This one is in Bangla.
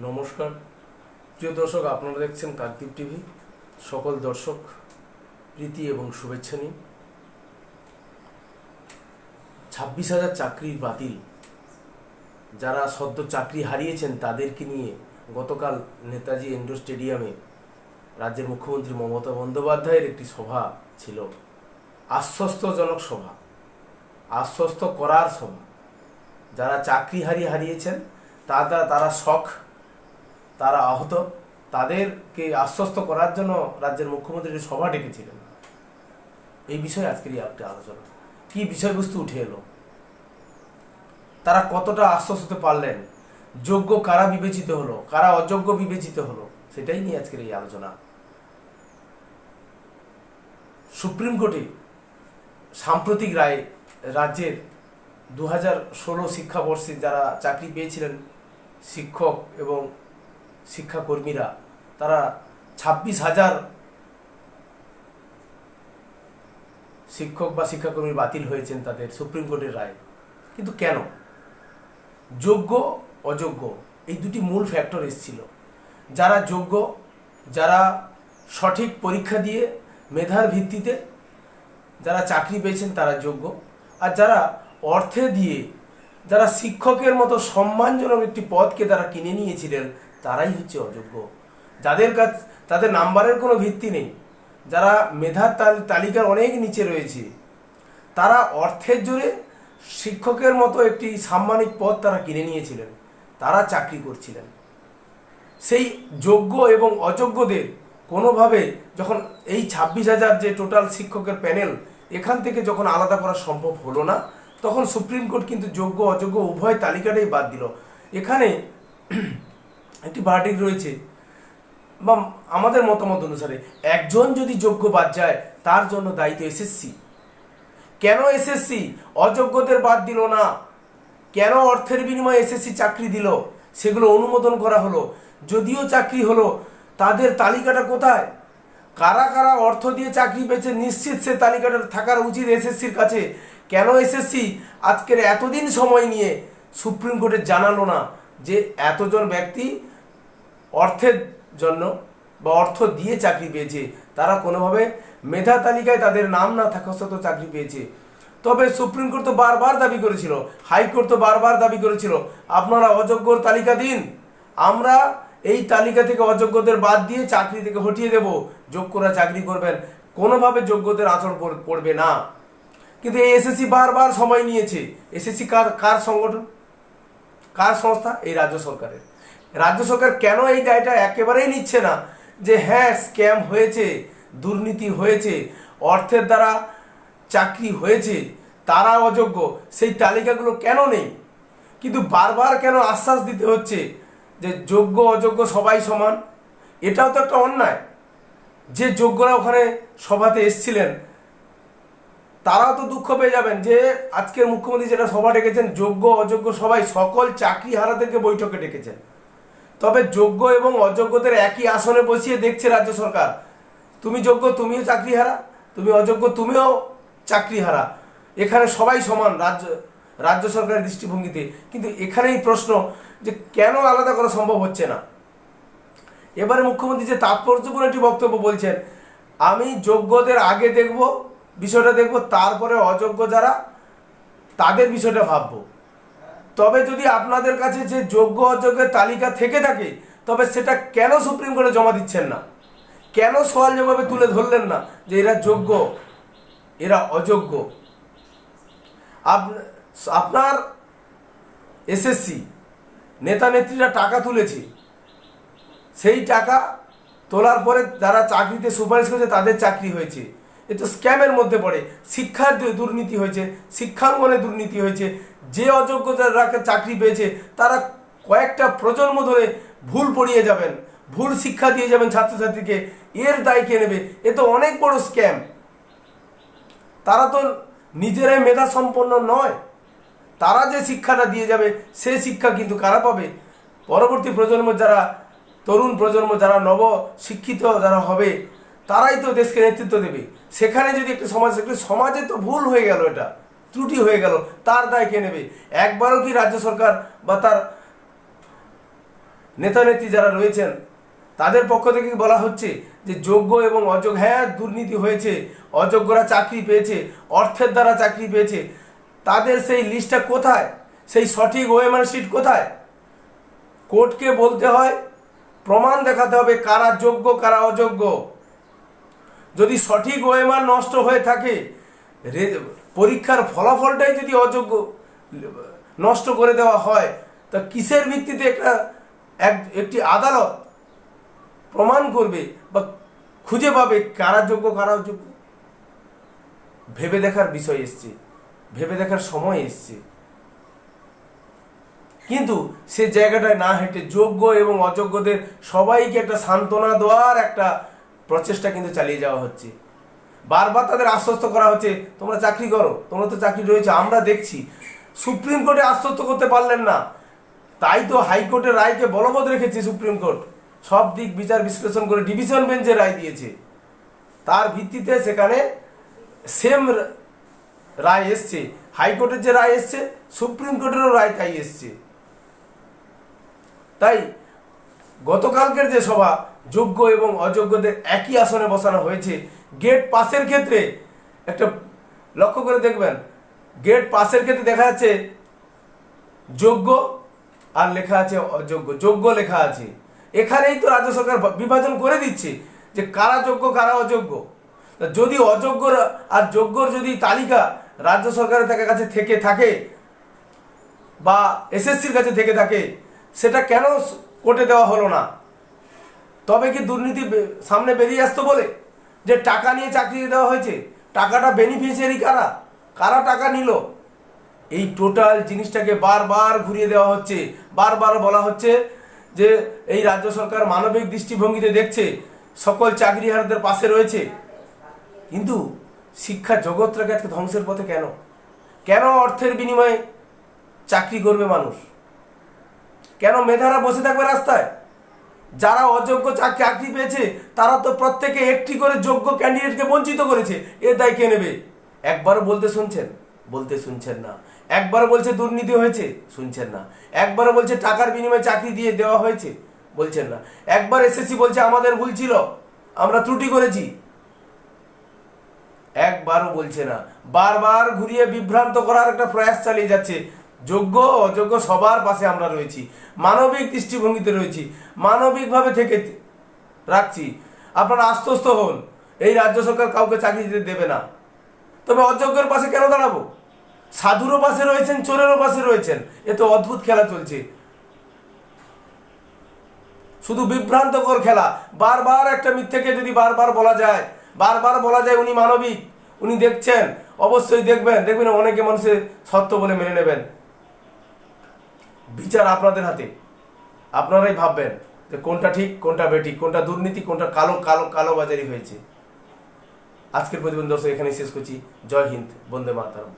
নমস্কার প্রিয় দর্শক, আপনারা দেখছেন কাকদ্বীপ টিভি। সকল দর্শক প্রীতি এবং শুভেচ্ছা নিন। 26,000 চাকরির বাতিল, যারা সদ্য চাকরি হারিয়েছেন তাদেরকে নিয়ে গতকাল নেতাজি ইন্ডোর স্টেডিয়ামে রাজ্যের মুখ্যমন্ত্রী মমতা বন্দ্যোপাধ্যায়ের একটি সভা ছিল। আশ্বস্তজনক সভা, আশ্বস্ত করার সভা। যারা চাকরি হারিয়েছেন তারা শখ, তারা আহত, তাদেরকে আশ্বস্ত করার জন্য রাজ্যের মুখ্যমন্ত্রী সভা ডেকেছিলেন। এই বিষয়ে আজকের একটা আলোচনা। কি বিষয়বস্তু উঠে এলো, তারা কতটা আশ্বস্ত হতে পারলেন, যোগ্য কারা বিবেচিত হলো, কারা অযোগ্য বিবেচিত হলো, সেটাই নিয়ে আজকের এই আলোচনা। সুপ্রিম কোর্টে সাম্প্রতিক রায়ে রাজ্যের 2016 শিক্ষাবর্ষে যারা চাকরি পেয়েছিলেন, শিক্ষক এবং শিক্ষাকর্মীরা, তারা 26,000 শিক্ষক বা শিক্ষাকর্মী বাতিল হয়েছেন তাদের সুপ্রিম কোর্টের রায়। কিন্তু কেন? যোগ্য অযোগ্য এই দুটি মূল ফ্যাক্টর এসেছিল। যারা যোগ্য, যারা সঠিক পরীক্ষা দিয়ে মেধার ভিত্তিতে যারা চাকরি পেয়েছেন তারা যোগ্য, আর যারা অর্থে দিয়ে যারা শিক্ষকের মতো সম্মানজনক একটি পদকে তারা কিনে নিয়েছিলেন তারাই হচ্ছে অযোগ্য। যাদের কাছে তাদের নাম্বারের কোনো ভিত্তি নেই, যারা মেধার তালিকার অনেক নিচে রয়েছে, তারা অর্থের জোরে শিক্ষকের মতো একটি সাম্মানিক পদ তারা কিনে নিয়েছিলেন, তারা চাকরি করছিলেন। সেই যোগ্য এবং অযোগ্যদের কোনোভাবে যখন এই 26,000 যে টোটাল শিক্ষকের প্যানেল, এখান থেকে যখন আলাদা করা সম্ভব হলো না, তখন সুপ্রিম কোর্ট কিন্তু যোগ্য অযোগ্য উভয় তালিকাটাই বাদ দিল। এখানে একটি ভার্ডিক্ট রয়েছে, বা আমাদের মতামত অনুসারে একজন যদি যোগ্য বাদ যায় তার জন্য দায়িত্ব এসএসসি। কেন এসএসসি অযোগ্যদের বাদ দিল না? কেন অর্থের বিনিময়ে এসএসসি চাকরি দিল? সেগুলো অনুমোদন করা হলো, যদিও চাকরি হলো, তাদের তালিকাটা কোথায়? কারা কারা অর্থ দিয়ে চাকরি পেয়েছে নিশ্চিত সে তালিকাটা থাকার উচিত এসএসসির কাছে। কেন এসএসসি আজকের এতদিন সময় নিয়ে সুপ্রিম কোর্টে জানালো না যে এতজন ব্যক্তি অর্থের জন্য বা অর্থ দিয়ে চাকরি পেয়েছে, তারা কোনোভাবে মেধা তালিকায় তাদের নাম না থাকা সত্ত্বেও চাকরি পেয়েছে? তবে সুপ্রিম কোর্ট তো বারবার দাবি করেছিল, হাইকোর্ট তো বারবার দাবি করেছিল, আপনারা অযোগ্যর তালিকা দিন, আমরা এই তালিকা থেকে অযোগ্যদের বাদ দিয়ে চাকরি থেকে হটিয়ে দেব, যোগ্যরা চাকরি করবেন, কোনোভাবে যোগ্যদের আচরণ পড়বে না। কিন্তু এই এসএসসি বারবার সময় নিয়েছে। এসএসসি কার সংগঠন, কার সংস্থা? এই রাজ্য সরকারের। রাজ্য সরকার কেন এই দায়টা একেবারেই নিচ্ছে না যে হ্যাঁ স্ক্যাম হয়েছে, দুর্নীতি হয়েছে, অর্থের দ্বারা চাকরি হয়েছে, তারা অযোগ্য, সেই তালিকাগুলো কেন নেই? কিন্তু বারবার কেন আশ্বাস দিতে হচ্ছে যে যোগ্য অযোগ্য সবাই সমান? এটাও তো একটা অন্যায়। যে যোগ্যরা ওখানে সভাতে এসছিলেন তারাও তো দুঃখ পেয়ে যাবেন যে আজকের মুখ্যমন্ত্রী যেটা সভা ডেকেছেন, যোগ্য অযোগ্য সবাই, সকল চাকরি হারাদেরকে বৈঠকে ডেকেছেন। তবে যোগ্য এবং অযোগ্যদের একই আসনে বসিয়ে দেখছে রাজ্য সরকার, তুমি যোগ্য তুমিও চাকরি হারা, তুমি অযোগ্য তুমিও চাকরি হারা, এখানে সবাই সমান রাজ্য সরকারের দৃষ্টিভঙ্গিতে। কিন্তু এখানেই প্রশ্ন যে কেন আলাদা করা সম্ভব হচ্ছে না? এবারে মুখ্যমন্ত্রী যে তাৎপর্যপূর্ণ একটি বক্তব্য বলছেন, আমি যোগ্যদের আগে দেখব, বিষয়টা দেখব, তারপরে অযোগ্য যারা তাদের বিষয়টা ভাববো। তবে যদি আপনাদের কাছে যে যোগ্য অযোগ্যের তালিকা থেকে থাকে, তবে সেটা কেন সুপ্রিম কোর্টে জমা দিচ্ছেন না? কেন সওয়াল জবাবে তুলে ধরলেন না যে এরা যোগ্য এরা অযোগ্য? আপনার এসএসসি নেতা নেত্রীরা টাকা তুলেছে, সেই টাকা তোলার পরে যারা চাকরিতে সুপারিশ করেছে তাদের চাকরি হয়েছে। এ তো স্ক্যামের মধ্যে পড়ে। শিক্ষার দুর্নীতি হয়েছে, শিক্ষাঙ্গনে দুর্নীতি হয়েছে। যে অযোগ্য যারা চাকরি পেয়েছে তারা কয়েকটা প্রজন্ম ধরে ভুল পড়িয়ে যাবেন, ভুল শিক্ষা দিয়ে যাবেন ছাত্রছাত্রীকে, এর দায় কে নেবে? এ তো অনেক বড় স্ক্যাম। তারা তো নিজেরাই মেধা সম্পন্ন নয়, তারা যে শিক্ষাটা দিয়ে যাবে সে শিক্ষা কিন্তু কারা পাবে? পরবর্তী প্রজন্ম, যারা তরুণ প্রজন্ম, যারা নব শিক্ষিত যারা হবে, তারাই তো দেশকে নেতৃত্ব দেবে। সেখানে যদি একটি সমাজে তো ভুল হয়ে গেল, এটা ত্রুটি হয়ে গেল, তার দায় কে নেবে? একবারও কি রাজ্য সরকার বা তার নেতা নেত্রী যারা রয়েছেন তাদের পক্ষ থেকে বলা হচ্ছে যে যোগ্য এবং অযোগ্য, হ্যাঁ দুর্নীতি হয়েছে, অযোগ্যরা চাকরি পেয়েছে, অর্থের দ্বারা চাকরি পেয়েছে, তাদের সেই লিস্টটা কোথায়, সেই সঠিক ওএমআর শিট কোথায়? কোর্টকে বলতে হয়, প্রমাণ দেখাতে হবে কারা যোগ্য কারা অযোগ্য। যদি সঠিক ওএমআর নষ্ট হয়ে থাকে, পরীক্ষার ফলাফলটাই যদি অযোগ্য নষ্ট করে দেওয়া হয়, তা কিসের ভিত্তিতে একটি আদালত প্রমাণ করবে বা খুঁজে পাবে কারা যোগ্য কারা অযোগ্য? ভেবে দেখার বিষয় এসছে, ভেবে দেখার সময় এসছে। কিন্তু সে জায়গাটায় না হেঁটে যোগ্য এবং অযোগ্যদের সবাইকে একটা সান্ত্বনা দেওয়ার একটা প্রচেষ্টা কিন্তু চালিয়ে যাওয়া হচ্ছে। বারবার তাদের আশ্বস্ত করা হচ্ছে তোমরা চাকরি করো, তোমরা তো চাকরি রয়েছে, আমরা দেখছি। সুপ্রিম কোর্টে আশ্বস্ত করতে পারলেন না, তাই তো হাইকোর্টের রায়কে বলবৎ রেখেছে সুপ্রিম কোর্ট। সব দিক বিচার বিশ্লেষণ করে ডিভিশন বেঞ্চে রায় দিয়েছে, তার ভিত্তিতে সেখানে সেম রায় এসছে। হাইকোর্টের যে রায় এসছে, সুপ্রিম কোর্টেরও রায় তাই এসছে। তাই গতকালকের যে সভা, যোগ্য এবং অযোগ্যদের একই আসনে বসানো হয়েছে। গেট পাসের ক্ষেত্রে একটা লক্ষ্য করে দেখবেন, গেট পাসের ক্ষেত্রে দেখা যাচ্ছে যোগ্য আর লেখা আছে অযোগ্য, যোগ্য লেখা আছে। এখানেই তো রাজ্য সরকার বিভাজন করে দিচ্ছে যে কারা যোগ্য কারা অযোগ্য। যদি অযোগ্য আর যোগ্যর যদি তালিকা রাজ্য সরকারের কাছে থেকে থাকে বা এসএসসির কাছে থেকে থাকে, সেটা কেন কোর্টে দেওয়া হলো না? তবে কি দুর্নীতি সামনে বেরিয়ে আসতো বলে যে টাকা নিয়ে চাকরি দেওয়া হয়েছে? টাকাটা বেনিফিশিয়ারি কারা, কারা টাকা নিল? এই টোটাল জিনিসটাকে বারবার ঘুরিয়ে দেওয়া হচ্ছে। বারবার বলা হচ্ছে যে এই রাজ্য সরকার মানবিক দৃষ্টিভঙ্গিতে দেখছে, সকল চাকরিহারাদের পাশে রয়েছে। কিন্তু শিক্ষা জগৎটাকে আজকে ধ্বংসের পথে কেন? কেন অর্থের বিনিময়ে চাকরি করবে মানুষ? কেন মেধারা বসে থাকবে রাস্তায়? যারা অযোগ্য চাকরি পেয়েছে তারা তো প্রত্যেকে একটি করে যোগ্য ক্যান্ডিডেটকে বঞ্চিত করেছে। এ দায় কে নেবে? একবারও বলতে শুনছেন না। একবারও বলছে দুর্নীতি হয়েছে, শুনছেন না। একবারও বলছে টাকার বিনিময়ে চাকরি দিয়ে দেওয়া হয়েছে, বলছেন না। একবার এসএসসি বলছে আমাদের ভুল ছিল, আমরা ত্রুটি করেছি, একবারও বলছে না। বারবার ঘুরিয়ে বিভ্রান্ত করার একটা প্রয়াস চালিয়ে যাচ্ছে। যোগ্য অযোগ্য সবার পাশে আমরা রয়েছি, মানবিক দৃষ্টিভঙ্গিতে রয়েছি, মানবিকভাবে থেকে রাখছি। আপনারা আশ্বস্ত হন, এই রাজ্য সরকার কাউকে চাকরি দিতে দেবে না। তবে অযোগ্যের পাশে কেন দাঁড়াবো? সাধুরও পাশে রয়েছেন, চোরেরও পাশে রয়েছেন। এ তো অদ্ভুত খেলা চলছে, শুধু বিভ্রান্তকর খেলা। বারবার একটা মিথ্যেকে যদি বারবার বলা যায় উনি মানবিক, উনি দেখছেন, অবশ্যই দেখবেন অনেকে মানুষের সত্য বলে মেনে নেবেন। বিচার আপনাদের হাতে, আপনারাই ভাববেন যে কোনটা ঠিক কোনটা বেঠিক, কোনটা দুর্নীতি কোনটা কালোবাজারি হয়েছে। আজকের প্রতিবেদন দর্শক এখানে শেষ করছি। জয় হিন্দ, বন্দে মাতরম।